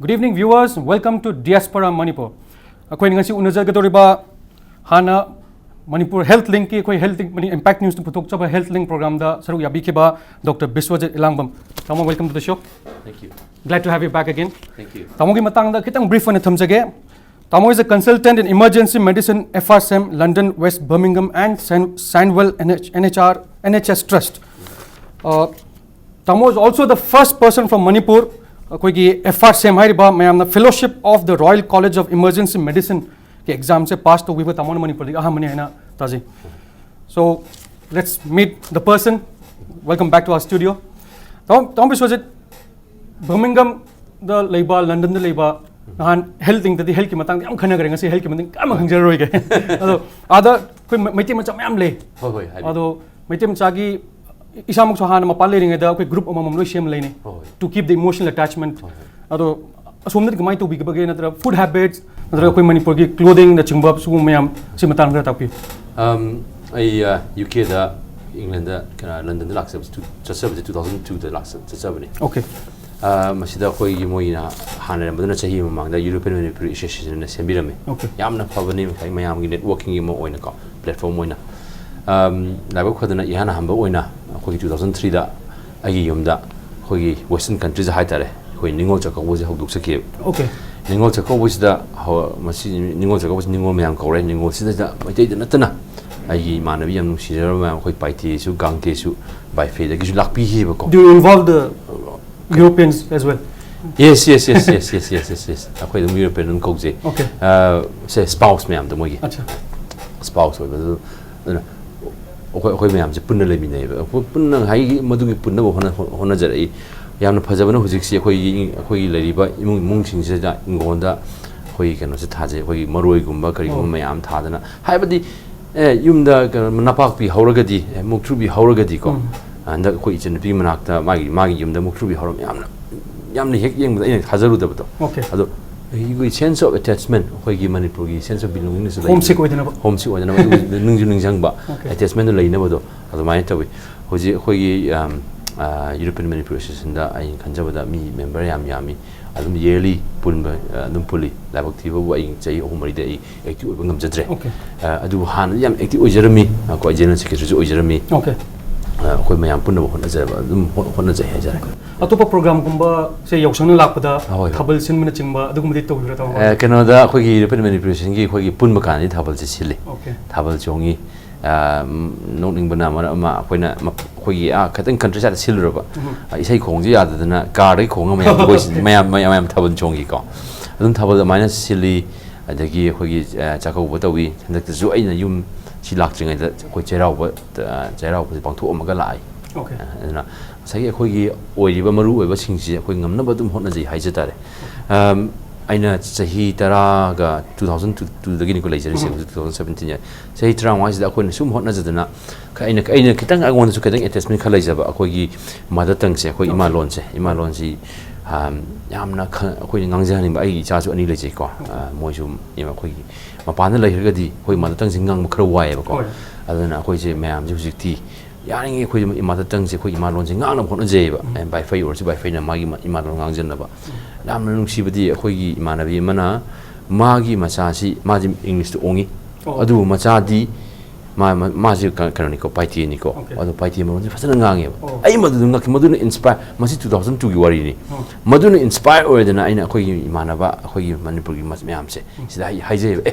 Good evening, viewers. Welcome to Diaspora Manipur. Akoi ngasi unajagadoriba hana Manipur Health Link ki akoi Health Link Impact News to putok chaba Health Link program da saru yabikiba Dr. BISHWAJEET ELANGBAM. Tamo, welcome to the show. Thank you. Glad to have you back again. Thank you. Tamo ki matang da kitang brief na thamjage. Tamo is a consultant in emergency medicine FRCEM London, West Birmingham and SANDWELL NHS Trust. Tamo is also the first person from Manipur कोई FRCEM हाइरिबा ma'am fellowship of the Royal College of Emergency Medicine के exam से pass तो हुई तमाम मणिपुर अहमने है ना ताजी so let's meet the person welcome back to our studio तम बिश्वजीत बर्मिंघम द लेबा लंदन द लेबा नहान हेल्थ थिंग द हेल्थ की मतंग याम खना करेंगे से हेल्थ की मतंग काम खंजरोय के अदो आदा कोई मैते मचा मैम ले होय होय अदो मैते मचा की इसामुक सहान मपाल लेरिंगे दा कोई ग्रुप अमम लोय सेम लेने to keep the emotional attachment अदो असोमन कमाई तो बिगबगे नत्र फूड हैबिट्स नत्र कोई मणिपुर की क्लोथिंग द चिंगबा सुगु मयाम सि मतंग रा तापी आई यूके दा इंग्लैंड दा कना लंदन दा लाक्सब 2002 दा लाक्सब चचबनी ओके मसिदा कोई मोइना हाने मदना चाहि ममांग दा यूरोपियन मणिपुर एसोसिएशन ने सेंबिरमे ओके यामना फबनी मखाई मयाम की नेटवर्किंग मो ओइना को प्लेटफॉर्म ओइना लाइव खदना इहाना हंबा ओइना अखोई 2003 दा आगी युमदा अखोई वेस्टर्न कंट्रीज हाइतारे अखोई निंगोल चकौबो जे हौदुक सके ओके निंगोल चकौबो सिदा मसी निंगोल चकौबो निंगोल मयाम कौरे निंगोल सिदा मैतै द नतना आगी मानवी याम नुसिरर मयाम अखोई पाइते सु गांगते सु बाइफे द गिसु लाकपी हेबो को do you involve the Europeans as well yes अखोई द यूरोपियन कोजे ओके से स्पाउस मयाम द मोगी अच्छा स्पाउस होबो अखोई मैम से पुनः लेमिनेब पुनः हाई मधुगी पुनः होना जरई यामना फजबना हुजिक्सी अखोई लेरिबा इमुंग मुंगसिंगसे दा इंगोंदा अखोई कनो से थाजे अखोई मरोइगुंबा करिगुंबा मयाम थादना हाइबदी युमदा नपाकपी हौरगदी मुक्थ्रुबी हौरगदी को अंदा अखोई इचनपी मनाक्ता मागी युमदा मुक्थ्रुबी हौरम यामना हेक येंगबदा इन थाजरुदबतो ओके अदो ही सेंस ऑफ अटैचमेंट अखोई मणिपुर की सेंस ऑफ बिलोंगिंग से होमसिक ओइदना निंजु निंजंगबा अटैचमेंट लेनबदो अदुमाय तबि होजि अखोई यूरोपियन मणिपुर एसोसिएशन दा आई खंजबदा मी मेंबर यामी अदुम yearly पुनबा अदुम पुली लाइबक थिबो आई चै अहुमरि दे एक्टिव ओइबा ngमजद्रे अदु हान याम एक्टिव ओइजरमी को जनरल सेक्रेटरी ओइजरमी ओके अखोई मयाम पुनबो होनजरबा अदुम होनजै हाजरे अतोपा प्रोग्राम गुंबा से यौसंग लापदा थबल सिनमन चिंबा अदुगुमदि तौबिरा ताव कनोदा अखोई यूरोपियन मणिपुर एसोसिएशन की अखोई पुनबा कानि थबल से सिले थबल जोंगी नोटिंग बना मरा अखोइना अखोई खतंग कंट्री साथ सिलरबा इसै खोंजे याददना कार खोंग मयाम थबल जोंगी को अदुम थबल माइनस सिली अदगी अखोई चाकौबो तवी हंदकजु अइना युम सि लाक्त्रिङै दा अखोई चेराउबो पांथो अमगा लाई ओके अदना सही अखोई ओइरिबा मरु ओइबा सिंगसि अखोई ngमनबा दुम होनजै हाइजे तारे अइना सही तरागा 2002 दगिनि को लेजरि 2017 या सही तरा वाइस दा अखोई सुम होनजदना अइना खितंग अगोन सु खितंग अटैचमेंट खलाइजबा अखोई मदर टंग से अखोई इमा लोन से यामना अखोई ngangjani ai chasu ani leje ko moisu ima अखोई मपान लेहरगदी अखोई मदर टंग सिंगांग खरा वाइबा को अदना अखोई से मैम जुजिक्ति यारिंगे अखोई इमा टंग से अखोई इमा लोन से ngang न होनजेबा बाय फाइ और से बाय फाइ न मागी इमा लोन ngangjनबा यामना नुसिबदी अखोई इमानबी मना मागी मचासी माजी इंग्लिश तो ओंगी अदु मचादी माजी कनोनी को पाइटी नि को अदु पाइटी मरोन से फसन nganगे आई मदु ngak मदुन इंस्पायर मसी 2002 की वारी नि मदुन इंस्पायर ओइदना आइना अखोई इमानबा अखोई मणिपुर की मयाम से सिदा हाइजे ए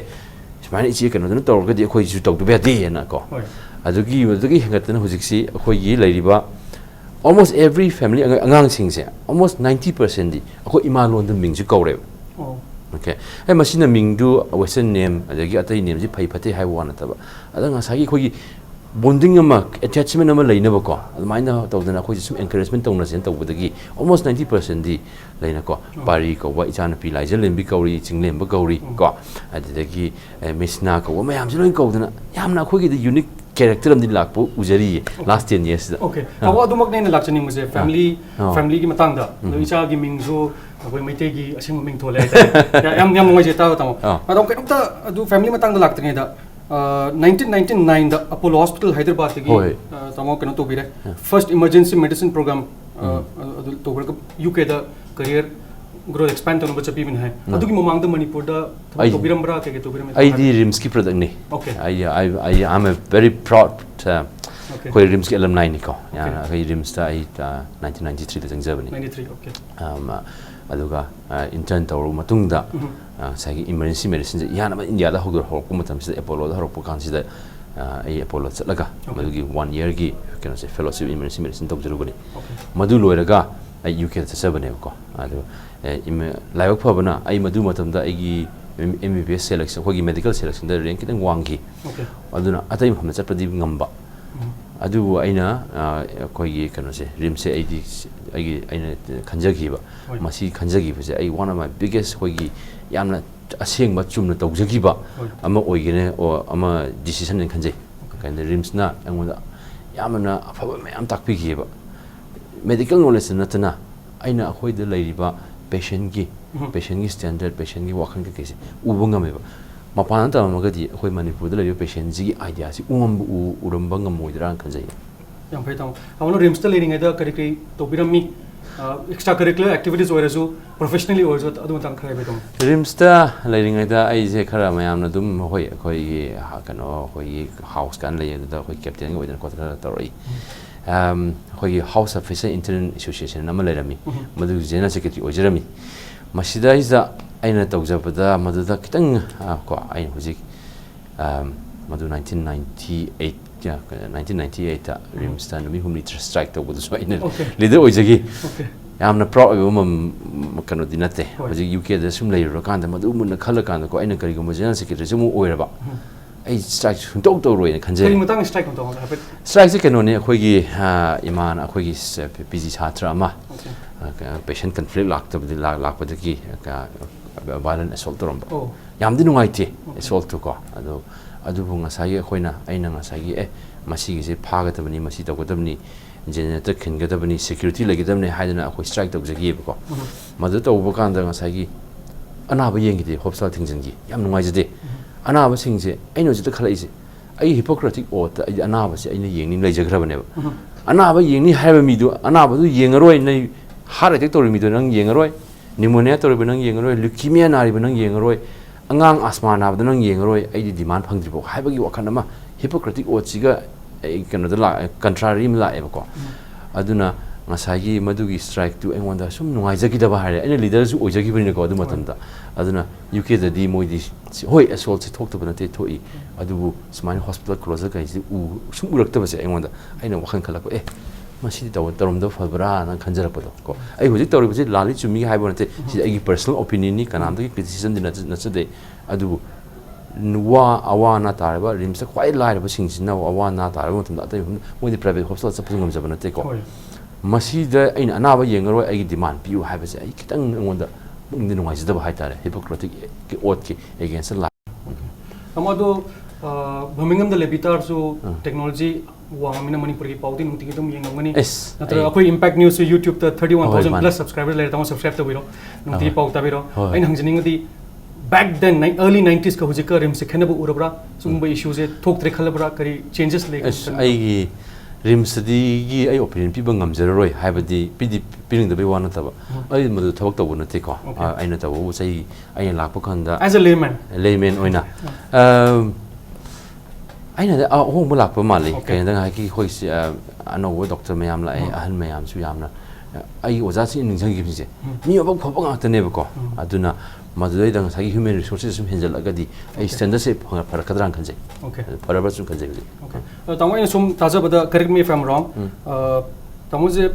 स्माइल इची कनोदन तौरगदी अखोई जु तौदु बेदे ना को अदुगी हंगतन हुजिक्सी अखोई लेरिबा almost every family angang singse almost 90% di ako ima lon dum ming ji kawre okay ai masina ming du western name adagi atai name ji phai phate hai wana taba adanga sagi khoi bonding ama attachment ama leina ba ko admaina tawdana khoi sum encouragement tawna sen tawbudagi almost 90% di leina ko pari ko wa ichana pi lai jalen bi kawri chinglem ba kawri ko adagi misna ko mayam ji loin kawdana yamna khoi gi unique character am din lakpo ujari last 10 years da okay awa adumak nei lakchani muse family ki matang da icha gi mingjo akoi maite gi asing ming thole ta yam ngai je ta tamo adom kai ta adu family matang da laktre da 1999 da Apollo Hospital Hyderabad gi tamo kano to bire first emergency medicine program to UK da career growth expand to number chapi min hai adu ki momang da Manipur da to birambra ke to biram I di rims ki product ni okay I am a very proud koi rims ki alumni ni ko ya koi rims ta I 1993 da jang Germany 93 okay aduga intern tawru matung da sagi emergency medicine ya na India da hogur hor ko matam sida Apollo da hor ko kan sida ai Apollo chatlaga madugi 1 year gi kena se fellowship emergency medicine tok jarugani madu loiraga ai UK ta sabane ko adu laibak phabana ai madu matam da ai gi MBBS selection ko gi medical selection da rank kitang wangi aduna atai hamna chapadi ngamba adu aina ko gi kena se rimse ai aina khanjagi ba masi khanjagi ba se ai one of my biggest ko gi yamna aseng ba chumna tawjagi ba ama oigene o ama decision nin khanjai kind rims na angona yamna afaba mayam takpi gi ba medical knowledge na tana aina akhoi da lairiba patient gi standard patient gi wakhan ke se ubunga me ba mapana ta magadi akhoi Manipur da lairiba patient gi idea si uramba ngamoidra khanjai yam phai taw amno rims ta learing da kari kai to birami extra curricular activities oirasu professionally oirasu adu matang khare be tom rims ta learing da ai je khara mayam na dum hoi akhoi gi ha kano hoi house kan le da hoi captain gi oidana ko ta tori hoi house officer intern association nama lerami madu general secretary ojerami masida iza aina tawjabada madu da kitang ko aina hujik madu 1998 ta rims ta numi humni strike to budu so ina leader ojagi yamna proud of kano dinate hujik UK da sum leiro kan da madu mun khala kan ko aina kari go general secretary sumu oiraba ai strike tok tok roi khanjai kari mutang strike on to strike se kano ne khoi gi iman akhoi gi PG chhatra ama patient conflict lakpadaki violent assault romba yamdi nungai ti assault to ko adu bunga sai khoina aina nga sai masi gi se phaga tabani masi to tabani generator khinga tabani security lagi tabani haidana akhoi strike to jagi ko madu to bukan da nga sai anaba yengi de hospital thingjin gi yam nungai jade anaba singse aino jita khalai se ai hypocritic oath ai anaba se aina yengni leijagrabane ba anaba yengni haiba mi du anaba du yengaroi nei heart attack tori mi du nang yengaroi pneumonia tori ba nang yengaroi leukemia nari ba nang yengaroi angang asthma na ba nang yengaroi ai di demand phangdri bo haiba gi wakhan ma hypocritic oath siga ai kano da contrary mi la e ko aduna ngasagi madugi strike to engwanda sum nungai jagi da ba hare ai leader su ojagi bani ko adu matamda aduna UK da di moi di hoi assault thok to bana te thoi adu smile hospital closer kai si sum urak ta ba se engwanda aina wakhan khala ko masi da tarom da falbra na khanjara pa ko ai hojik tawri bu lali chumi hai bonate si ai personal opinion ni kanam da criticism din na chade adu nuwa awana tarba rimsa kwai lai ba singsin na awana tarba mutum da tai moi di private hospital sa pungam jabana te ko masi da aina anaba yengaroi ai demand piu hai ba se ai kitang ngonda mungdi nungai jida ba hai tare hypocritic ki oath ki against la amado Birmingham da lebitar so technology wamina Manipur ki pauti nuti ki tum yengangani natra akoi impact news YouTube ta 31000 plus subscribers le tamo subscribe ta biro nuti pauta biro ain hangjining di back then early 90s ka hujika rim se khenaba urabra sumba issues e thok tre khalabra kari changes le ai rims di gi ai opinion pi bangam jaroi haibadi pidi piring da be wana taba ai madu thawak tabu na te ko aina tabu sai aina lakpa khanda as a layman oina aina da hong bu lakpa mali kai da ki hoi si ano doctor mayam la ai ahan mayam su yamna ai oja si ningsang gi se mi obak phobak ngak tane ko aduna madai da sai human resources sum henjal agadi ai standard se phara kadran khanje phara sum khanje tamo in sum taja bada correct me if I'm wrong tamo je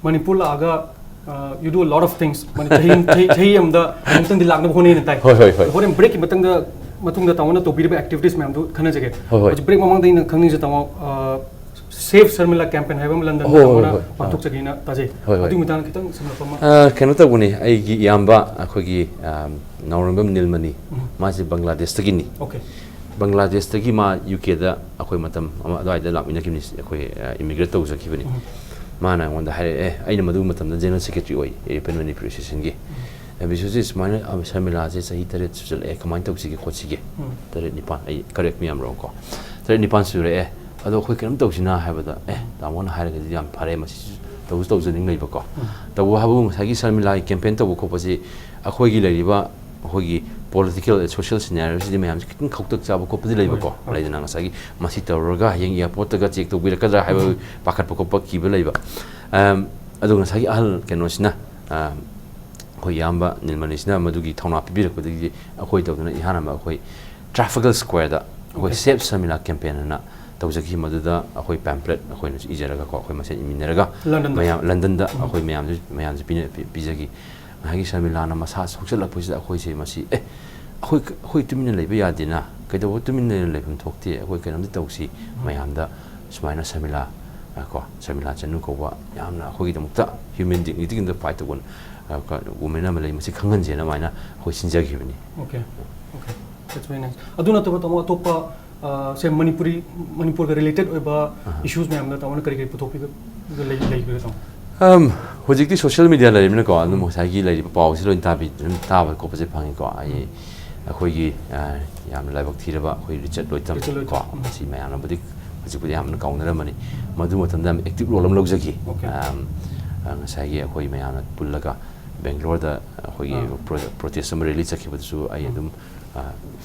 Manipur la aga you do a lot of things man thei am da amtang di lagna bhone ne tai hore break matang da tamo na to bi activities me am do khana jage break mamang da in khangni je tamo Save Sharmila campaign hai London na pathuk chagina taje adu mitan kitang samapama keno ta buni ai gi yamba akhogi Naurambam Nilmani ma si Bangladesh tagini Bangladesh tagi ma UK da akhoi matam ama dai da lamina kimni akhoi immigrate to zakhi bani mana wanda hai aina madu matam da general secretary oi pen manipulation gi bisu is mana Sharmila je sahi tare chul kamai to sigi khochige tare nipan ai correct me am wrong ko tare nipan sure ado khoi kanam tawsina haibada tamon hairagadi yam phare masi tꯧजनिंग लेबको तबु हाबु सागी Sharmila campaign तबु खोपसि अखोगी लेरिबा अखोगी political social scenario si ma'am कितन खौतक चाब खोपदि लेबको लेजना ngसागी मसि तौरगा हयंग एयरपोर्ट गा चेक तौबिर कदरा हाइबो पाखत पको किबा लेबा अदु ngसागी ahal kenosina khoi yamba nilmanisna madugi thona pibirakpadi akhoi tawduna ihana ma akhoi traffic square da akhoi safe samila campaign na tawjaki maduda akhoi pamphlet akhoi na ijaraga ko akhoi masen imineraga mayam london da akhoi mayam bijagi hagi samila na masa soksala poisa akhoi se masi akhoi tumina leba yadina kaido tumina lebum thokti akhoi kanam tawsi mayam da sumaina samila ko samila chanu ko wa yamna akhoi damukta human dignity in the fight to one women am lay masi khangan jena maina hoi sinjagi bani okay that's very nice aduna to topa say manipur ga related oiba issues me amna tamona kari putopi ga lay ga hojikti social media la rimna ko anu mosagi lay paw si loin tabi tab ko pase phangi ko ai akhoi gi yam lai bak thiraba akhoi richard loitam ko si mayam na budi hojikti yam na kaunara mani madu matam dam active role am logzaki ngasagi akhoi mayam na pullaga Bangalore da akhoi protest am release sakhi busu ai adum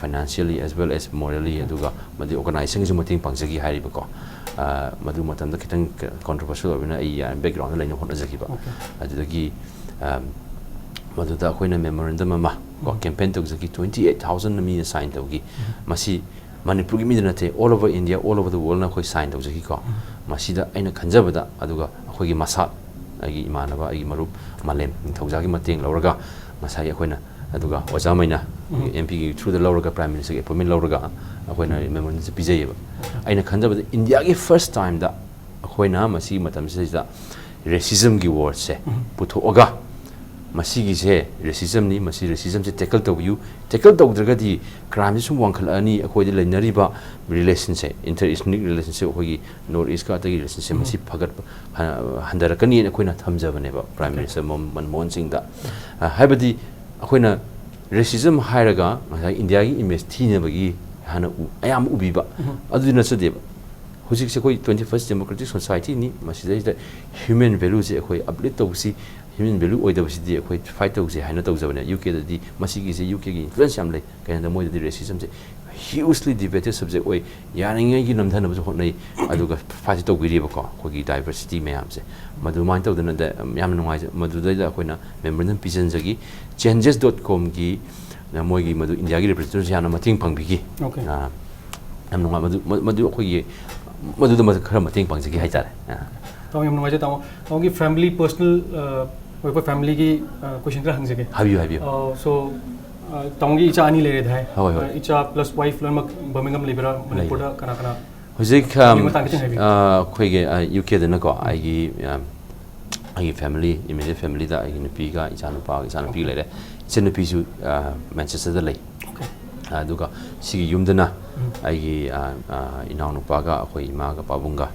financially as well as morally aduga madi organizing ju mating pangjagi hari ba ko madu matam da kitang controversial obina ai background la ina hona jaki ba adudagi madu da akhoi na memorandum ma ko campaign to jaki 28000 mi sign tawgi masi manipur gi midna te all over india all over the world na akhoi sign to jaki ko masi da aina khanjaba da aduga akhoi gi masa ai imanaba ai marup malem thawjagi mateng lauraga masai akhoi na aduga ojamaina MP gi through the lauraga prime minister gi appointment lauraga akhoi na memorandum se pijayeba aina khanjaba india gi first time da akhoi na masi matam se da racism gi word se puthoga masi gi se racism ni masi racism se tackle tawdraga di crime sum wangkhal ani akhoi di lainari ba relationship inter-ethnic relationship akhoi gi north east ka ta gi relationship masi phagat handarakani akhoi na thamjabane ba prime minister manmohan singh da haibadi akhoi na racism hairaga india gi image thine bagi hana ayam ubi ba aduna sade ba hujik se koi 21st democratic society ni masi da human value se akhoi uplift tawsi human value oida basi akhoi fight tawsi haina tawjabane uk da di masi gi se uk gi influence am lai kaina moi da racism se hugely debated subject oi yaringai gi namdhana bu hotnai aduga fight tawgiri ba ko khoi gi diversity mayam se madu main tawdana da yam nungai madu da akhoi na memorandum pigeon jagi changes.com gi na moi gi madu india gi representation yana mating pangbigi okay am nungai madu akhoi gi madu da khara mating pangjagi hai tare taw yam nungai taw gi family personal oi family gi question kra hangjage habiyo so tawngi icha ani le re thai icha plus wife lemak Birmingham libera Manipur da kana hojik khoi ge uk da na ko ai family immediate family da ai nupi ga icha nupi le re icha nupi su Manchester da lai aduga sigi yumdana ai inau nupa ga akhoi ma ga pabunga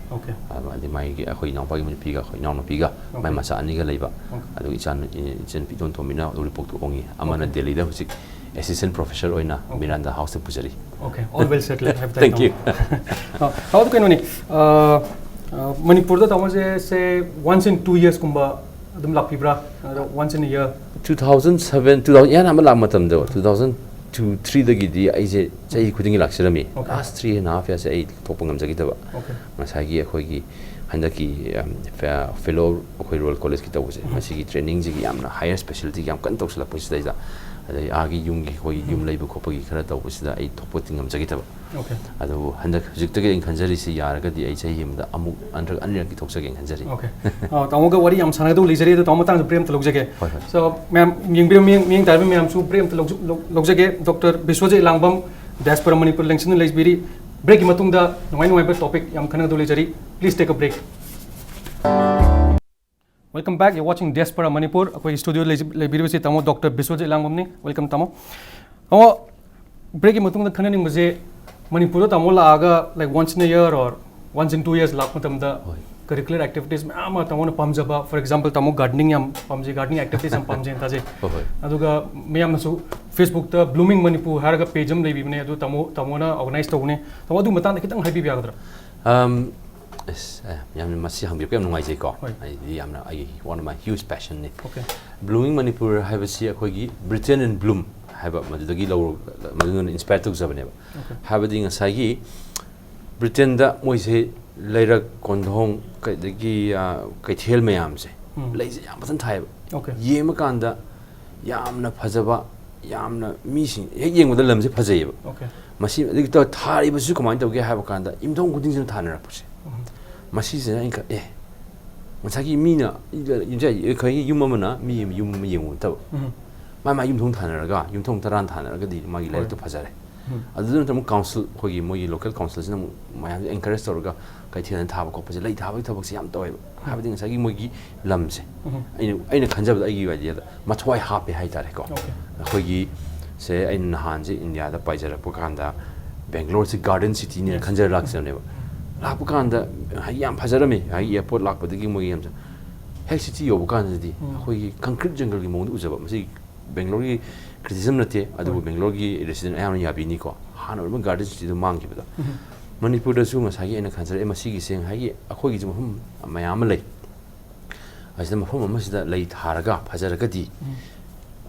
adi mai gi akhoi inau pa gi nupi ga akhoi inau nupi ga mai masa ani ga leiba adu icha nupi don tomina report to ongi amana Delhi da hojik assistant professor oina Miranda house pujari okay all well settled have thank you how do you know Manipur da tamo se once in 2 years kumba adum lakpibra once in a year 2007 yana ma lam matam do 2002 3 dagi di ai je chai khudingi laksirami last 3.5 years ai thopangam jagi daba masagi akhoi gi handaki fellow akhoi royal college ki tawse masigi training ji yamna higher specialty yam kan tawsala poisida ida adai agi yumgi khoi yum leibu khopagi khara tawsida ai thopotingam jagi daba adu handak jiktage in khanjari si yaraga di ai chai himda amu andrak anrak ki thoksage in khanjari okay tamoga wari yam sana do lejari do tamotang prem tlogjage so ma'am ming tarbi ma'am su prem tlogjage Dr. BISHWAJEET ELANGBAM diaspora Manipur election lejbiri break ki matungda ngai ba topic yam khana do lejari please take a break welcome back you're watching diaspora Manipur akoi studio lejbiri se tamo Dr. BISHWAJEET ELANGBAM ni welcome tamo break ki matungda khana ning baje Manipur da tamo la aga like once in a year or once in 2 years lak matam da curricular activities ma tamo na pamjaba for example tamo gardening yam pamje gardening activities am pamje ta je aduga meyam na su Facebook ta blooming Manipur haraga page am lebi bne adu tamo na organize to ne tamo adu mata kitang happy biagadra Yes, yamna masi hang biak yam nungai jai ko. Ai yamna ai one of my huge passion ni. Okay. Blooming Manipur haiba si akhoi gi Britain and Bloom haiba madudagi law madun inspire tok zabane ba. Haiba ding asai gi Britain da moi se leira kondhong kai dagi kai thel mayam se. Leise yam pasan thai ba. Okay. Yema kanda yamna phajaba yamna mi sing he yengda lam se phajai ba. Okay. Masi dagi to thari ba su kamai tawge haiba kanda imdong guding sin thanara puse. Masi se inka masaki mina inja kai yum amana mi yum yengu taw ma yum thong thanaraga yum thong taran thanaraga di magi lai to phajare adun tam council khogi moi local council sina mayam encourage tawraga kai thian thaba ko pase lai thaba thabak se yam taw habadi masaki moi gi lamse aina khanjab ai gi idea ma thwai happy hai tare ko khogi se aina han je india da paijara pukanda Bangalore se garden city ni khanjar lakse ne lakpa kanda yam phajarami ai airport lakpa dagi moi yam hek city yob kanda di khoi concrete jungle gi mong ujaba masi Bangalore gi criticism nate adu Bangalore gi resident ayam yabi ni ko hana urban garden city do mang kibada Manipur da su masagi ena khanjar e masi gi seng hai akhoi gi jum mayam lei asida mafum masida lei tharaga phajaraga di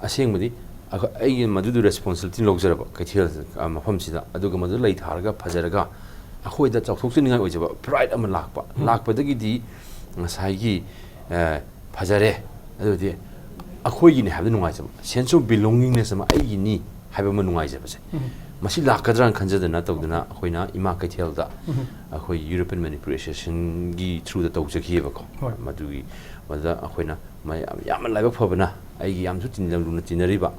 aseng mudi ai madu responsibility logjaraba kaithil mafam sida aduga madu lei tharaga phajaraga akhoi da chawthok chu ningai ojaba pride ama lakpa dagi di ngasai gi phajare adudi akhoi gi ne habda nungai jaba sense of belongingness ama ai gi ni haiba ma nungai jaba se masi lakadran khanjadana tawduna akhoina ima kaithel da akhoi European manipulation gi through the tawjaki ba ko madugi mada akhoina yam laiba phobana ai gi yam su tinlam luna tinariba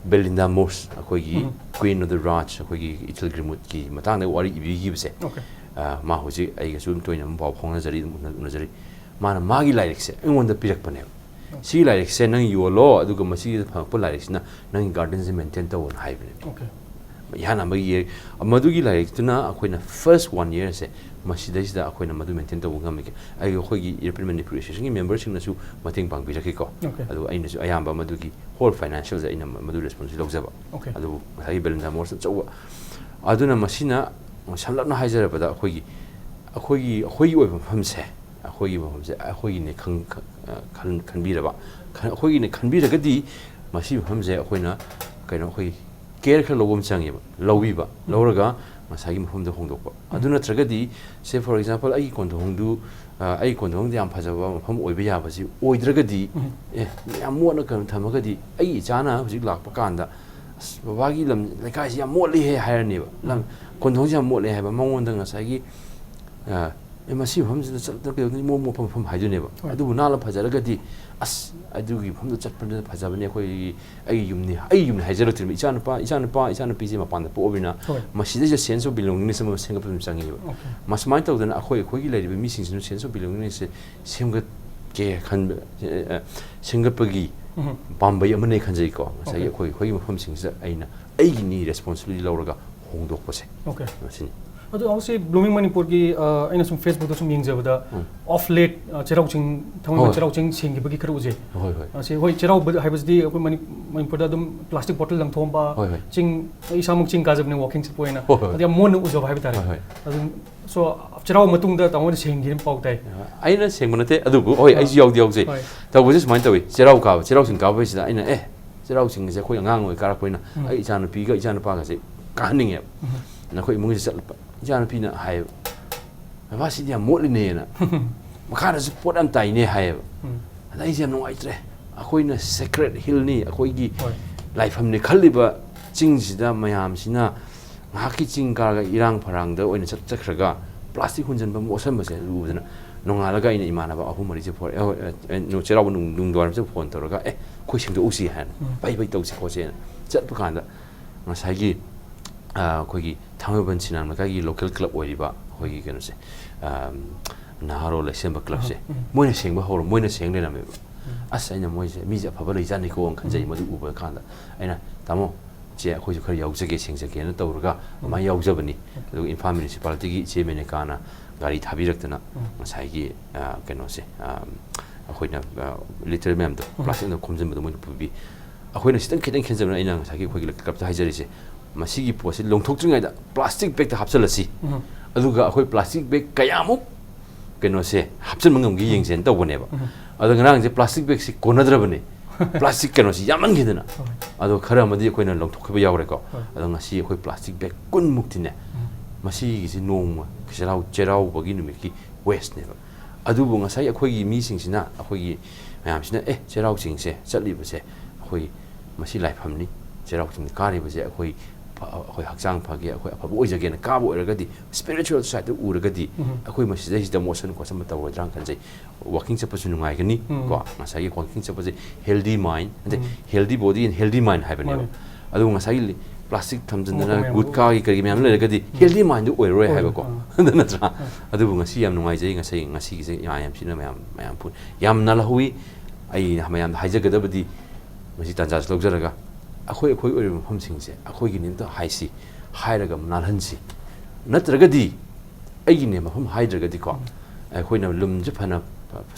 Belinda Morse akhoi Queen of the Raj akhoi Itil Grimut ki matang na wari ibi gi bse ma hoji ai ga sum toina ba phong na jari mana magi lyric se ngon da pirak pane si lyric se nang yolo adu ga masi phang po lyric na nang garden se maintain to on high bne okay yana magi amadu gi lyric tuna akhoi na first 1 year se masi dais da akhoi na madu maintain to ngam ke ai akhoi gi European manipulation gi members sing na su mating pang bi rakhi ko adu ai na su ayamba madu gi whole financials in madu responsibility logzaba adu sai Belinda Morse chawa aduna masina samlapna haijarabada akhoi oiba famse akhoi ne khanbiraba akhoi ne khanbiragadi masi famse akhoina kaino akhoi care kha lobom changiba lowiba lawraga masagi mafumda hongdokba aduna tragadi say for example ai kondhongdu ai kondhong yam phajaba mafam oiba yabasi oidragadi yam mona kan thamagadi ai chana hujik lakpa kanda babagi lam laikai si yam motli he hairni ba lam kondhong yam motli haiba mangonda ngasagi masi famjida chatda ni mo pham haidune ba adu nala phajaragadi as adugi famda chatpanda phajabane khoi ai yumni haijaraktir ichana pi je mapanda pobina masida je sense of belongingness ma sengap changi ba masmai tawdana akhoi gi laiba mi sing sense of belongingness semgat ke khan sengapagi pambai amane khanjai ko sai khoi mafam singsa aina aigi ni responsibility lawraga hongdok pase okay masini adu also Blooming Manipur ki aina sum Facebook da sum yingjabada off late cherau ching thangma cherau ching sing gi khar uje ase hoi cherau haibasdi akoi Manipur da dum plastic bottle lang thomba ching isamuk ching kajab ne walking se poina adi mon ujab haib tare adu so cherau matung da tamon sing gi pau tai aina sing manate adu hoi ai yaw yaw je tabu je smain tawi cherau sing ka ba sida aina cherau ching je khoi ngang oi karak poina ai ichana pi ga ichana pa ga se ka haning na khoi mung se Jana pina hai masi dia motline na makara support am tai ne hai ada ijam no aitre akhoi na secret hill ni akhoi gi life hamne khaliba ching sida mayam sina ngaki ching ka irang pharang da oina chakhraga plastic hunjan ba mosam ba se lubna nongala ga ina imana ba ahum mari je for no cherau nung dwar se phone toraga khoi sing do usi han bai tau se ko se chat pa kan da ngasai gi khoi Thamban Chinan Makagi local club Wariba, Hogi Ganose, Naharo Lesemba Club, Moina Sing Bahor, Moina Sing Lenam, Asana Moise, Misa Pabalizanico and Kanjay Madu Uber Kanda, and Tamo, Jia Hoyaka Yausaki sings again, Toruga, my Yausabani, in family municipality, Chimenecana, Gari Tabiratana, Masagi, Ganose, Ahoina, little member, plus in the Comzim of the Moon would be. Ahoina still getting Kanzam in Saki Club Hajari. Masigi posi long thok chungai da plastic bag ta hapsalasi aduga akhoi plastic bag kayamuk ꯀꯩꯅꯣꯁꯦ ꯍꯥꯞꯆꯤꯟꯕ ꯉꯝꯒꯦ ꯌꯦꯡꯁꯦꯅ ꯇꯧꯕꯅꯦꯕ ꯑꯗꯣ ꯉꯔꯥꯡꯁꯦ plastic ꯕꯦꯒꯁꯤ ꯀꯣꯟꯅꯗ꯭ꯔꯕꯅꯤ plastic ꯀꯩꯅꯣꯁꯤ ꯌꯥꯝꯃꯟꯈꯤꯗꯅ ꯑꯗꯣ ꯈꯔ ꯑꯃꯗꯤ ꯑꯩꯈꯣꯏꯅ ꯂꯧꯊꯣꯛꯈꯤꯕ ꯌꯥꯎꯔꯦꯀꯣ ꯑꯗꯣ ꯉꯁꯤ ꯑꯩꯈꯣꯏ ꯄ꯭ꯂꯥꯁꯇꯤꯛ ꯕꯦꯒ 10ꯃꯨꯛꯇꯤꯅꯦ ꯃꯁꯤꯒꯤꯁꯤ ꯅꯣꯡꯃ ꯆꯩꯔꯥꯎꯕꯒꯤ ꯅꯨꯃꯤꯠꯀꯤ ꯋꯦꯁꯅꯦꯕ ꯑꯗꯨꯕꯨ ꯉꯁꯥꯏ ꯑꯩꯈꯣꯏꯒꯤ ꯃꯤꯁꯤꯡꯁꯤꯅ ꯑꯩꯈꯣꯏꯒꯤ ꯃꯌꯥꯝꯁꯤꯅ ꯆꯩꯔꯥꯎ ꯆꯤꯡꯁꯦ ꯆꯠꯂꯤꯕꯁꯦ ꯑꯩꯈꯣꯏ ꯃꯁꯤ ꯂꯥꯏꯐꯝꯅꯤ ꯆꯩꯔꯥꯎ ꯆꯤꯡ ꯀꯥꯔꯤꯕꯁꯦ ꯑꯩꯈꯣꯏ ꯍꯛꯆꯥꯡ ꯐꯒꯦ ꯑꯩꯈꯣꯏ ꯑꯐꯕ ꯑꯣꯏꯖꯒꯦꯅ ꯀꯥꯕ ꯑꯣꯏꯔꯒꯗꯤ ꯁ꯭ꯄꯤꯔꯤꯆꯨꯋꯦꯜ ꯁꯥꯏꯗꯇ ꯎꯔꯒꯗꯤ ꯑꯩꯈꯣꯏ ꯃꯁꯤꯗꯩꯁꯤꯗ ꯃꯣꯠꯁꯟ ꯈꯣꯠꯁꯟꯕ ꯇꯧꯔꯣꯏꯗ꯭ꯔꯥ ꯈꯟꯖꯩ ꯋꯥꯀꯤꯡ ꯆꯠꯄꯁꯨ ꯅꯨꯡꯉꯥꯏꯒꯅꯤ ꯀꯣ ꯉꯁꯥꯏꯒꯤ ꯋꯥꯀꯤꯡ ꯆꯠꯄꯁꯦ ꯍꯦꯜꯗꯤ ꯃꯥꯏꯟ ꯑꯗꯩ healthy body and healthy mind ꯍꯥꯏꯕꯅꯦꯕ ꯑꯗꯨꯒ ꯉꯁꯥꯏꯒꯤ ꯄ꯭ꯂꯥꯁꯇꯤꯛ ꯊꯝꯖꯤꯟꯗꯅ ꯒꯨꯠꯀꯥꯒꯤ ꯀꯔꯤ ꯃꯌꯥꯝ ꯂꯩꯔꯒꯗꯤ ꯍꯦꯜꯗꯤ ꯃꯥꯏꯟꯗꯨ ꯑꯣꯏꯔꯔꯣꯏ ꯍꯥꯏꯕꯀꯣ ꯑꯗꯨ ꯅꯠꯇ꯭ꯔꯥ ꯑꯗꯨꯕꯨ ꯉꯁꯤ ꯌꯥꯝ ꯅꯨꯡꯉꯥꯏꯖꯩ ꯉꯁꯤꯒꯤꯁꯦ ꯌꯥꯝ ꯃꯌꯥꯝ ꯌꯥꯝꯅ ꯂꯧꯍꯧꯏ ꯑꯩ ꯃꯌꯥꯝꯗ ꯍꯥꯏꯖꯒꯗꯕꯗꯤ ꯃꯁꯤ ꯇꯥꯟꯖꯥꯁꯤ ꯂꯧꯖꯔꯒ ꯑꯩꯈꯣꯏ ꯑꯣꯏꯔꯤꯕ ꯃꯐꯝꯁꯤꯡꯁꯦ ꯑꯩꯈꯣꯏꯒꯤꯅꯤ ꯑꯝꯇ ꯍꯥꯏꯁꯤ ꯍꯥꯏꯔꯒ ꯅꯥꯜꯍꯟꯁꯤ ꯅꯠꯇ꯭ꯔꯒꯗꯤ ꯑꯩꯒꯤꯅꯦ ꯃꯐꯝ ꯍꯥꯏꯗ꯭ꯔꯒꯗꯤꯀꯣ ꯑꯩꯈꯣꯏꯅ ꯂꯨꯝꯁꯦ ꯐꯅ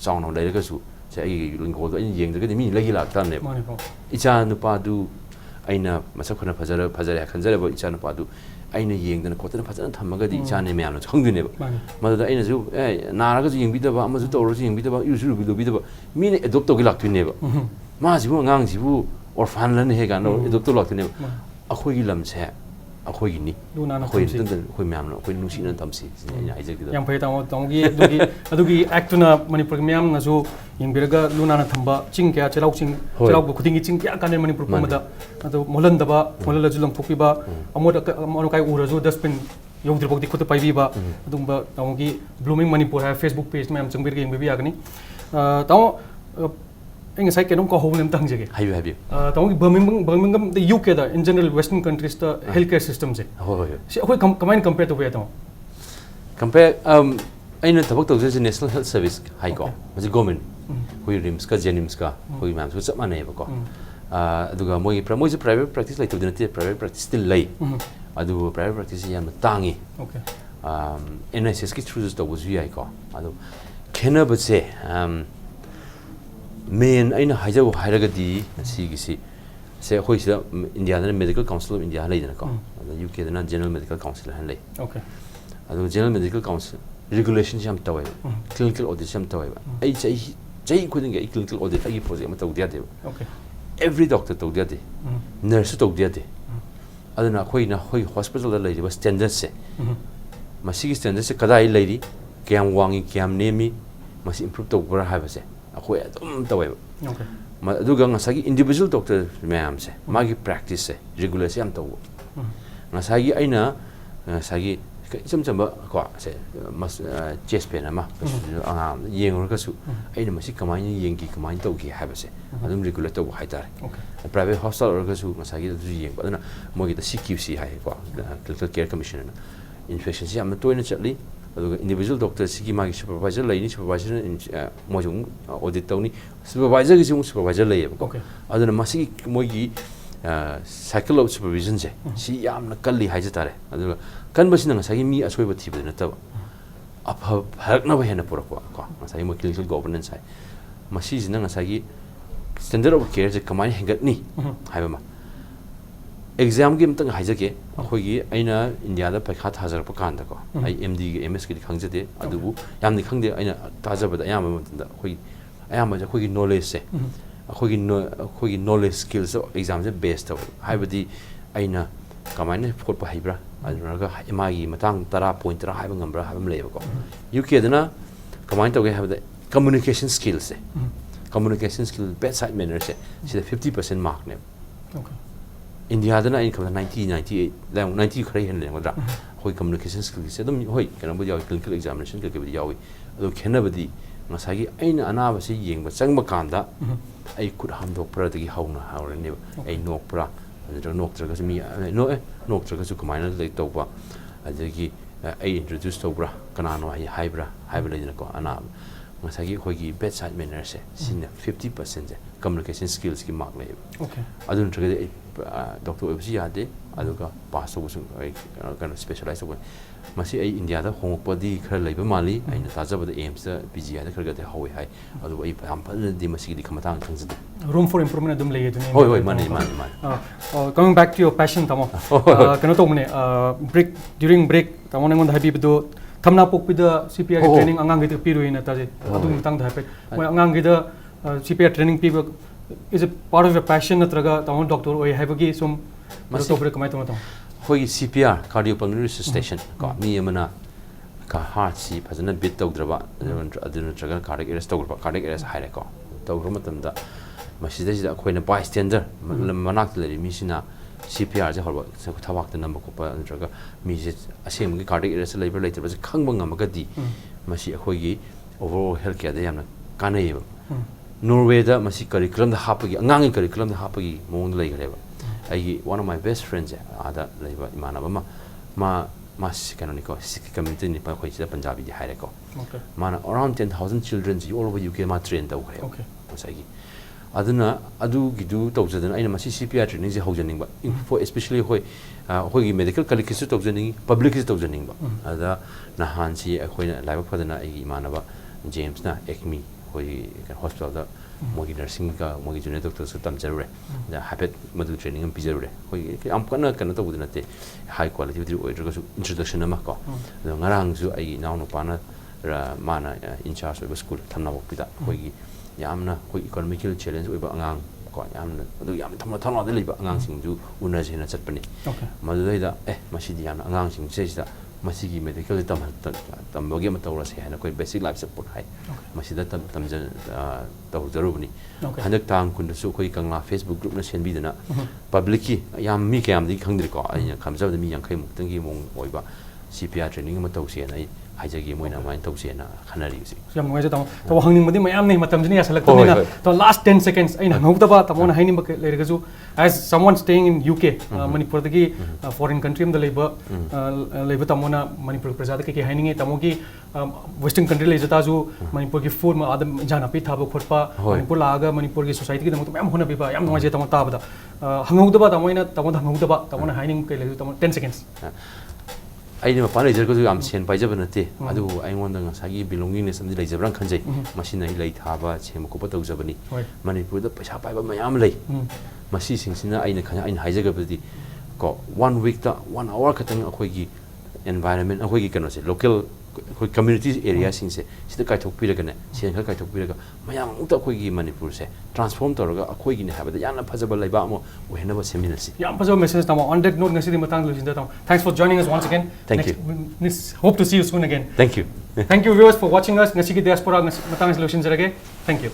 ꯆꯥꯎꯅ ꯂꯩꯔꯒꯁꯨ ꯁꯦ ꯑꯩꯒꯤ ꯂꯤꯡꯒꯣꯜꯗꯣ ꯑꯩꯅ ꯌꯦꯡꯗ꯭ꯔꯒꯗꯤ ꯃꯤ ꯂꯩꯒꯤ ꯂꯥꯛꯇꯕꯅꯦꯕ ꯏꯆꯥ ꯅꯨꯄꯥꯗꯨ ꯑꯩꯅ ꯃꯁꯛ ꯐꯅ ꯐꯖꯔꯦ ꯈꯟꯖꯔꯕ ꯏꯆꯥ ꯅꯨꯄꯥꯗꯨ ꯑꯩꯅ ꯌꯦꯡꯗꯅ ꯈꯣꯠꯇꯅ ꯐꯖꯅ ꯊꯝꯃꯒꯗꯤ ꯏꯆꯥꯅꯦ ꯃꯌꯥꯝꯅꯁꯨ ꯈꯪꯗꯣꯏꯅꯦꯕ ꯃꯗꯨꯗ ꯑꯩꯅꯁꯨ ꯅꯥꯔꯒꯁꯨ ꯌꯦꯡꯕꯤꯗꯕ ꯑꯃꯁꯨ ꯇꯧꯔꯁꯨ ꯌꯦꯡꯕꯤꯗꯕ ꯏꯔꯨꯁꯨ ꯂꯨꯕꯤꯗꯕ ꯃꯤꯅ ꯑꯦꯗꯣꯞ ꯇꯧꯒꯦ ꯂꯥꯛꯇꯣꯏꯅꯦꯕ ꯃꯥꯁꯤꯕꯨ ꯑꯉꯥꯡꯁꯤꯕꯨ ꯑꯣꯔꯐꯥꯟꯂꯅ ꯍꯦꯛ ꯀꯥꯟꯗ ꯑꯦꯗꯣꯞ ꯇꯧ ꯂꯥꯛꯇꯣꯏꯅꯦꯕ ꯑꯩꯈꯣꯏꯒꯤ ꯂꯝꯁꯦ ꯑꯩꯈꯣꯏꯒꯤꯅꯤ ꯑꯩꯈꯣꯏ ꯃꯌꯥꯝꯅ ꯑꯩꯈꯣꯏ ꯅꯨꯡꯁꯤꯅ ꯊꯝꯁꯤ ꯁꯤꯅꯤ ꯑꯩꯅ ꯍꯥꯏꯖꯒꯗꯕ ꯌꯥꯝ ꯐꯩ ꯇꯥꯃꯣꯒꯤ ꯑꯗꯨꯒꯤ ꯑꯦꯛꯇꯨꯅ ꯃꯅꯤꯄꯨꯔꯒꯤ ꯃꯤꯌꯥꯝꯅꯁꯨ ꯌꯦꯡꯕꯤꯔꯒ ꯂꯨ ꯅꯥꯟꯅ ꯊꯝꯕ ꯆꯤꯡ ꯀꯌꯥ ꯆꯩꯔꯥꯎꯕ ꯈꯨꯗꯤꯡꯒꯤ ꯆꯤꯡ ꯀꯌꯥ ꯀꯥꯟꯅꯩ ꯃꯅꯤꯄꯨꯔ ꯄꯨꯝꯕꯗ ꯑꯗꯨ ꯃꯣꯜꯍꯜꯂꯁꯨ ꯂꯪꯊꯣꯛꯄꯤꯕ ꯑꯃꯣꯠ ꯑꯀꯥꯏ ꯎꯔꯁꯨ ꯗꯁꯕꯤꯟ ꯌꯧꯗ꯭ꯔꯤꯐꯥꯎꯗꯤ ꯈꯨꯠꯇ ꯄꯥꯏꯕꯤꯕ ꯑꯗꯨꯒꯨꯝꯕ ꯇꯥꯃꯣꯒꯤ ꯕ꯭ꯂꯨꯃꯤꯡ ꯃꯅꯤꯄꯨꯔ ꯍꯥꯏꯕ ꯐꯦꯁꯕꯨꯛ ꯄꯦꯖ ꯃꯌꯥꯝ ꯆꯪꯕꯤꯔꯒ ꯌꯦꯡꯕꯤꯕ ꯌꯥꯒꯅꯤ ꯇꯥꯃꯣ ꯑꯩ ꯉꯁꯥꯏ ꯀꯩꯅꯣꯝ ꯀꯥꯎꯍꯧꯕꯅꯦ ꯑꯝꯇ ꯍꯪꯖꯒꯦ ꯍꯥꯏꯕꯤꯌꯨ ꯇꯥꯃꯣꯒꯤ ꯕꯔꯃꯤꯡꯍꯝꯗ ꯌꯨꯀꯦꯗ in general western ꯀꯟꯇ꯭ꯔꯤꯁꯇ health care ꯁꯤꯁꯇꯝꯁꯦ ꯁꯤ ꯑꯩꯈꯣꯏ ꯀꯃꯥꯏꯅ ꯀꯝꯄꯦꯌꯔ ꯇꯧꯕ ꯌꯥꯏ ꯇꯥꯃꯣ ꯀꯝꯄꯦꯌꯔ ꯑꯩꯅ ꯊꯕꯛ ꯇꯧꯖꯔꯤꯁꯦ ꯅꯦꯁꯅꯦꯜ ꯍꯦꯜꯊ ꯁꯔꯚꯤꯁ ꯍꯥꯏꯀꯣ ꯃꯁꯤ ꯒꯣꯔꯃꯦꯟ ꯑꯩꯈꯣꯏ ꯔꯤꯝꯁꯀ ꯖꯦꯅꯤꯝꯁꯀ ꯑꯩꯈꯣꯏ ꯃꯌꯥꯝꯁꯨ ꯆꯞ ꯃꯥꯟꯅꯩꯑꯕꯀꯣ ꯑꯗꯨꯒ ꯃꯣꯏꯁꯨ ꯄ꯭ꯔꯥꯏꯚꯦꯠ ꯄ꯭ꯔꯦꯛꯇꯤꯁ ꯂꯩꯇꯕꯗꯤ ꯅꯠꯇꯦ ꯄ꯭ꯔꯥꯏꯚꯦꯠ ꯄ꯭ꯔꯦꯛꯇꯤꯁ ꯁ꯭ꯇꯤꯜ ꯂꯩ ꯑꯗꯨꯕꯨ ꯄ꯭ꯔꯥꯏꯚꯦꯠ ꯄ꯭ꯔꯦꯛꯇꯤꯁꯁꯤ ꯌꯥꯝꯅ ꯇꯥꯡꯉꯤ NHSꯀꯤ ꯊ꯭ꯔꯨꯗꯁꯨ ꯇꯧꯕꯁꯨ ꯌꯥꯏꯀꯣ ꯑꯗꯣ ꯈꯦꯠꯅꯕꯁꯦ ꯃꯦꯟ ꯑꯩꯅ ꯍꯥꯏꯖꯧ ꯍꯥꯏꯔꯒꯗꯤ ꯃꯁꯤꯒꯤꯁꯤ ꯁꯦ ꯑꯩꯈꯣꯏ ꯁꯤꯗ ꯏꯟꯗꯤꯌꯥꯗꯅ ꯃꯦꯗꯤꯀꯦꯜ ꯀꯥꯎꯟꯁꯤꯜ ꯑꯣꯐ ꯏꯟꯗꯤꯌꯥ ꯂꯩꯗꯅꯀꯣ ꯑꯗ ꯌꯨꯀꯦꯗꯅ ꯖꯦꯅꯔꯦꯜ ꯃꯦꯗꯤꯀꯦꯜ ꯀꯥꯎꯟꯁꯤꯜ ꯍꯥꯏꯅ ꯂꯩ ꯑꯗꯨꯒ ꯖꯦꯅꯔꯦꯜ ꯃꯦꯗꯤꯀꯦꯜ ꯀꯥꯎꯟꯁꯤꯜ ꯔꯤꯒꯨꯂꯦꯁꯟꯁꯤ ꯌꯥꯝ ꯇꯧꯋꯦꯕ ꯀ꯭ꯂꯤꯅꯤꯀꯦꯜ ꯑꯣꯗꯤꯠꯁꯤ ꯌꯥꯝ ꯇꯧꯋꯦꯕ ꯑꯩ ꯆꯍꯤ ꯈꯨꯗꯤꯡꯒꯤ ꯑꯩ ꯀ꯭ꯂꯤꯅꯤꯀꯦꯜ ꯑꯣꯗꯤꯠ ꯑꯩꯒꯤ ꯄ꯭ꯔꯣꯖꯦꯛ ꯑꯃ ꯇꯧꯗ ꯌꯥꯗꯦꯕ ꯑꯦꯚ꯭ꯔꯤ ꯗꯣꯛꯇꯔ ꯇꯧꯗ ꯌꯥꯗꯦ ꯅꯔꯁꯁꯨ ꯇꯧꯗ ꯌꯥꯗꯦ ꯑꯗꯨꯅ ꯑꯩꯈꯣꯏ ꯍꯣꯁꯄꯤꯇꯥꯜꯗ ꯂꯩꯔꯤꯕ ꯁ꯭ꯇꯦꯟꯗꯔꯠꯁꯦ ꯃꯁꯤꯒꯤ ꯁ꯭ꯇꯦꯟꯗꯔꯠꯁꯦ ꯀꯗꯥꯏ ꯂꯩꯔꯤ ꯀꯌꯥꯝ ꯋꯥꯡꯉꯤ ꯀꯌꯥꯝ ꯅꯦꯝꯃꯤ ꯃꯁꯤ ꯏꯝꯄ꯭ꯔꯨꯞ ꯇꯧꯕ꯭ꯔꯥ ꯍꯥꯏꯕꯁꯦ ꯑꯩꯈꯣꯏ ꯑꯗꯨꯝ ꯇꯧꯋꯦꯕ ꯑꯗꯨꯒ ꯉꯁꯥꯏꯒꯤ ꯏꯟꯗꯤꯕꯤꯖꯨꯋꯦꯜ ꯗꯣꯛꯇꯔ ꯃꯌꯥꯝꯁꯦ ꯃꯥꯒꯤ ꯄ꯭ꯔꯦꯛꯇꯤꯁꯁꯦ ꯔꯤꯒꯨꯂꯔꯁꯦ ꯌꯥꯝ ꯇꯧꯕ ꯉꯁꯥꯏꯒꯤ ꯑꯩꯅ ꯉꯁꯥꯏꯒꯤ ꯏꯆꯝ ꯆꯝꯕ ꯀꯣ ꯆꯦꯁ ꯄꯦꯟ ꯑꯃ ꯑꯉꯥꯡ ꯑꯃꯗ ꯌꯦꯡꯉꯨꯔꯒꯁꯨ ꯑꯩꯅ ꯃꯁꯤ ꯀꯃꯥꯏꯅ ꯌꯦꯡꯈꯤ ꯀꯃꯥꯏꯅ ꯇꯧꯈꯤ ꯍꯥꯏꯕꯁꯦ ꯑꯗꯨꯝ ꯔꯤꯒꯨꯂꯦꯠ ꯇꯧꯕ ꯍꯥꯏꯇꯥꯔꯦ ꯄ꯭ꯔꯥꯏꯚꯦꯠ ꯍꯣꯁꯄꯤꯇꯥꯜ ꯑꯣꯏꯔꯒꯁꯨ ꯉꯁꯥꯏꯒꯤ ꯑꯗꯨꯁꯨ ꯌꯦꯡꯕ ꯑꯗꯨꯅ ꯃꯣꯏꯒꯤꯗ CQC ꯍꯥꯏꯀꯣ ꯀ꯭ꯂꯤꯅꯤꯀꯦꯜ ꯀꯦꯌꯔ ꯀꯃꯤꯁꯟ ꯏꯟꯁꯄꯦꯛꯁꯟꯁꯤ ꯌꯥꯝꯅ ꯇꯣꯏꯅ ꯆꯠꯂꯤ ꯑꯗꯨꯒ ꯏꯟꯗꯤꯕꯤꯖꯨꯋꯦꯜ ꯗꯣꯛꯇꯔꯁꯤꯒꯤ ꯃꯥꯒꯤ ꯁꯨꯄꯔꯚꯥꯏꯖꯔ ꯂꯩꯅꯤ ꯁꯨꯄꯔꯚꯥꯏꯖꯔꯅ ꯃꯣꯏꯁꯨ ꯑꯃꯨꯛ ꯑꯣꯗꯤꯠ ꯇꯧꯅꯤ ꯁꯨꯄꯔꯚꯥꯏꯖꯔꯒꯤꯁꯨ ꯑꯃꯨꯛ ꯁꯨꯄꯔꯚꯥꯏꯖꯔ ꯂꯩꯌꯦꯕꯀꯣ ꯑꯗꯨꯅ ꯃꯁꯤꯒꯤ ꯃꯣꯏꯒꯤ ꯁꯥꯏꯀꯜ ꯑꯣꯐ ꯁꯨꯄꯔꯚꯤꯖꯟꯁꯦ ꯁꯤ ꯌꯥꯝꯅ ꯀꯜꯂꯤ ꯍꯥꯏꯖ ꯇꯥꯔꯦ ꯑꯗꯨꯒ ꯀꯟꯕꯁꯤꯅ ꯉꯁꯥꯏꯒꯤ ꯃꯤ ꯑꯁꯣꯏꯕ ꯊꯤꯕꯗꯤ ꯅꯠꯇꯕ ꯐꯔꯛꯅꯕ ꯍꯦꯟꯅ ꯄꯨꯔꯛꯄ ꯀꯣ ꯉꯁꯥꯏꯒꯤ ꯃꯣꯏ ꯀ꯭ꯂꯤꯅꯤꯀꯦꯜ ꯒꯣꯕꯔꯅꯦꯟꯁ ꯍꯥꯏ ꯃꯁꯤꯁꯤꯅ ꯉꯁꯥꯏꯒꯤ ꯁ꯭ꯇꯦꯟꯗꯔꯠ ꯑꯣꯐ ꯀꯦꯌꯔꯁꯦ ꯀꯃꯥꯏꯅ ꯍꯦꯟꯒꯠꯅꯤ ꯍꯥꯏꯕ ꯑꯃ ꯑꯦꯛꯖꯥꯝꯒꯤ ꯑꯃꯇꯪ ꯍꯥꯏꯖꯒꯦ ꯑꯩꯈꯣꯏꯒꯤ ꯑꯩꯅ ꯏꯟꯗꯤꯌꯥꯗ ꯄꯩꯈꯥ ꯊꯥꯖꯔꯛꯄ ꯀꯥꯟꯗꯀꯣ ꯑꯩ MDꯒ MSꯀꯤꯗꯤ ꯈꯪꯖꯗꯦ ꯑꯗꯨꯕꯨ ꯌꯥꯝꯅ ꯈꯪꯗꯦ ꯑꯩꯅ ꯊꯥꯖꯕꯗ ꯑꯌꯥꯝꯕ ꯃꯇꯝꯗ ꯑꯌꯥꯝꯕꯁꯦ ꯑꯩꯈꯣꯏꯒꯤ ꯅꯣꯂꯦꯖꯁꯦ ꯑꯩꯈꯣꯏꯒꯤ ꯅꯣꯂꯦꯖ ꯁ꯭ꯀꯤꯜꯁ ꯑꯦꯛꯖꯥꯝꯁꯦ ꯕꯦꯁ ꯇꯧꯋꯦ ꯍꯥꯏꯕꯗꯤ ꯑꯩꯅ ꯀꯃꯥꯏꯅ ꯈꯣꯠꯄ ꯍꯩꯕ꯭ꯔꯥ ꯑꯗꯨꯔꯒ ꯃꯥꯒꯤ ꯃꯇꯥꯡ 10 ꯍꯥꯏꯕ ꯉꯝꯕ꯭ꯔꯥ ꯍꯥꯏꯕ ꯑꯃ ꯂꯩꯌꯦꯕꯀോ ꯌꯨꯀꯦꯗꯅ ꯀꯃꯥꯏꯅ ꯇꯧꯒꯦ ꯍꯥꯏꯕꯗ ꯀꯝꯃꯨꯅꯤꯀꯦꯁꯟ ꯁ꯭ꯀꯤꯜꯁꯦ ꯀꯝꯃꯨꯅꯤꯀꯦꯁꯟ ꯁ꯭ꯀꯤꯜ ꯕꯦꯠꯁꯥꯏꯠ ꯃꯦꯅꯔꯁꯦ ꯁꯤꯗ 50% ꯃꯥꯔꯛꯅꯦꯕ ꯏꯟꯗꯤꯌꯥꯗꯅ ꯑꯩꯅ ꯈꯟꯕꯗ 90 ꯈꯔ ꯍꯦꯟꯅ ꯂꯩꯔꯝꯒꯗ꯭ꯔꯥ ꯑꯩꯈꯣꯏ ꯀꯝꯃꯨꯅꯤꯀꯦꯁꯟ ꯁ꯭ꯀꯤꯜꯁꯦ ꯑꯗꯨꯝ ꯍꯣꯏ ꯀꯩꯅꯣꯕꯨꯗꯤ ꯌꯥꯎꯏ ꯀ꯭ꯂꯤꯅꯤꯀꯦꯜ ꯑꯦꯛꯖꯥꯃꯤꯅꯦꯁꯟ ꯀꯩꯀꯩꯕꯨꯗꯤ ꯌꯥꯎꯏ ꯑꯗꯨ ꯈꯦꯠꯅꯕꯗꯤ ꯉꯁꯥꯏꯒꯤ ꯑꯩꯅ ꯑꯅꯥꯕꯁꯤ ꯌꯦꯡꯕ ꯆꯪꯕ ꯀꯥꯟꯗ ꯑꯩ ꯈꯨꯠ ꯍꯥꯝꯗꯣꯛꯄ꯭ꯔꯗꯒꯤ ꯍꯧꯔꯅꯦꯕ ꯑꯩ ꯅꯣꯛꯄ꯭ꯔꯥ ꯅꯠꯇ꯭ꯔꯒ ꯅꯣꯛꯇ꯭ꯔꯒꯁꯨ ꯅꯣꯛꯇ꯭ꯔꯒꯁꯨ ꯀꯃꯥꯏꯅ ꯇꯧꯕ ꯑꯗꯒꯤ ꯑꯩ ꯏꯟꯇ꯭ꯔꯣꯗ꯭ꯌꯨꯁ ꯇꯧꯕ꯭ꯔꯥ ꯀꯅꯥꯅꯣ ꯑꯩ ꯍꯥꯏꯕ꯭ꯔꯥ ꯍꯥꯏꯕ ꯂꯩꯗꯅꯀꯣ ꯑꯅꯥꯕ ꯉꯁꯥꯏꯒꯤ ꯑꯩꯈꯣꯏꯒꯤ ꯕꯦꯠꯁꯥꯏꯠ ꯃꯦꯅꯔꯁꯦ ꯁꯤꯅ 50%ꯁꯦ ꯀꯝꯃꯨꯅꯤꯀꯦꯁꯟ ꯁ꯭ꯀꯤꯜꯁꯀꯤ ꯃꯥꯔꯛ ꯂꯩꯌꯦꯕ ꯑꯗꯨ ꯅꯠꯇ꯭ꯔꯒꯗꯤ ꯑꯩ ꯗꯣꯛꯇꯔ ꯑꯣꯏꯕꯁꯨ ꯌꯥꯗꯦ ꯑꯗꯨꯒ ꯄꯥꯁ ꯇꯧꯕꯁꯨ ꯑꯩ ꯀꯩꯅꯣ ꯁ꯭ꯄꯦꯁꯦꯂꯥꯏꯖ ꯇꯧꯕ ꯃꯁꯤ ꯑꯩ ꯏꯟꯗꯤꯌꯥꯗ ꯍꯣꯡꯉꯛꯄꯗꯤ ꯈꯔ ꯂꯩꯕ ꯃꯥꯜꯂꯤ ꯑꯩꯅ ꯇꯥꯖꯕꯗ AIMSꯇ PGIꯗ ꯈꯔꯒꯗꯤ ꯍꯧꯋꯦ ꯍꯥꯏ ꯑꯗꯨꯕꯨ ꯑꯩ ꯌꯥꯝ ꯐꯖꯅꯗꯤ ꯃꯁꯤꯒꯤꯗꯤ ꯃꯇꯥꯡ ꯈꯪꯖꯗꯦ room for improvement ꯑꯗꯨꯝ ꯂꯩ ꯑꯗꯨꯅꯤ ꯍꯣꯏ ꯃꯥꯅꯦ coming back to your passion ꯇꯥꯃꯣ ꯀꯩꯅꯣ ꯇꯧꯕꯅꯦ ꯕ꯭ꯔꯦꯛ during break ꯇꯥꯃꯣ ꯑꯩꯉꯣꯟꯗ ꯍꯥꯏꯕꯤꯕꯗꯣ thamna pokpida CPR training angang gida piruina taje adu mutang da hape moi angang gida CPR training piba is a part of your passion natraga tamon doctor oi habagi sum mastobre kamai tama tam hoi CPR cardiopulmonary resuscitation ko mi amana ka heart si phajana beat tawdraba aduna traga cardiac arrest tawrba cardiac arrest haire ko tawra matamda masida sida akoina bystander manak leri mi sina CPR je horba thawak ta number ko pa traga mi je asem gi cardiac arrest labor later ba khangba ngamagadi masi akhoi overall health care da yamna kanai Norway da masi curriculum da hapagi angang curriculum da hapagi mong lai gareba ai one of my best friends ada laiba imanaba ma mas canonico sikh community ni pa khoi da punjabi di haire ko mana around 10,000 children all over UK ma train da ukre masagi aduna adu gidu tawjadana aina masi CPR training je haujaning ba for especially hoi hoi medical colleges to tawjaning public is tawjaning ba ada nahan si khoi laiba phadana ai imanaba James na ekmi hoi hospital da mogi nursing ka mogi junior doctor su tam jarure da habit madu training am pijarure hoi am kana to budina te high quality with oidra su introduction ama ko ngarang su ai naw no pana ra mana in charge of school thamna bokpida hoi yamna hoi economical challenge oiba angang ko yamna adu yam thamna da liba angang sing ju una jena chatpani madu da masidi yamna angang sing sida masigi medical tam bogi ma tawra se hana koi basic life support hai masida tam taw zarubni hanak tang kun su koi kangla Facebook group na sen bi dana public yam mi kyam di khangdri ko aina khamjab da mi yang khai muk tangi mong oiba CPR training ma taw se na haijagi moina main taw se na khanari si yam ngai taw taw hangning madi mayam nei matam jini asalak tamina to last 10 seconds aina ngauda ba tamona haini ba leirga ju as someone staying in UK Manipur dagi foreign country am da leiba tamona Manipur prajada ke haini nge tamogi western country le jata ju Manipur ki food ma adam jana pi thaba khotpa Manipur laga Manipur ki society ki damot mayam hona bi ba yam ngai je tamon ta ba hangauda ba tamoina hangauda ba tamona haini ke le tamon 10 seconds aini ma pana ijar ko am sen paijaba nate adu aingonda ngasagi belongingness amdi leijabran khanjai masina hi lei thaba chema ko patau jabani Manipur da paisa paiba mayam lei masi singsina aina khana aina haijagabadi ko 1 week da 1 hour khatang akhoi gi environment akhoi gi kano se local akhoi community area singse sida kai thok piraga ne sen kha kai thok piraga mayam uta akhoi gi Manipur se transform toraga akhoi gi ne habada yana phajaba leiba amo wehna ba seminasi yam phajaba message tamo on that note ngasi matang lusin da tamo thanks for joining us once again thank you hope to see you soon again thank you viewers for watching us ngasi ki diaspora matang lusin jarage thank you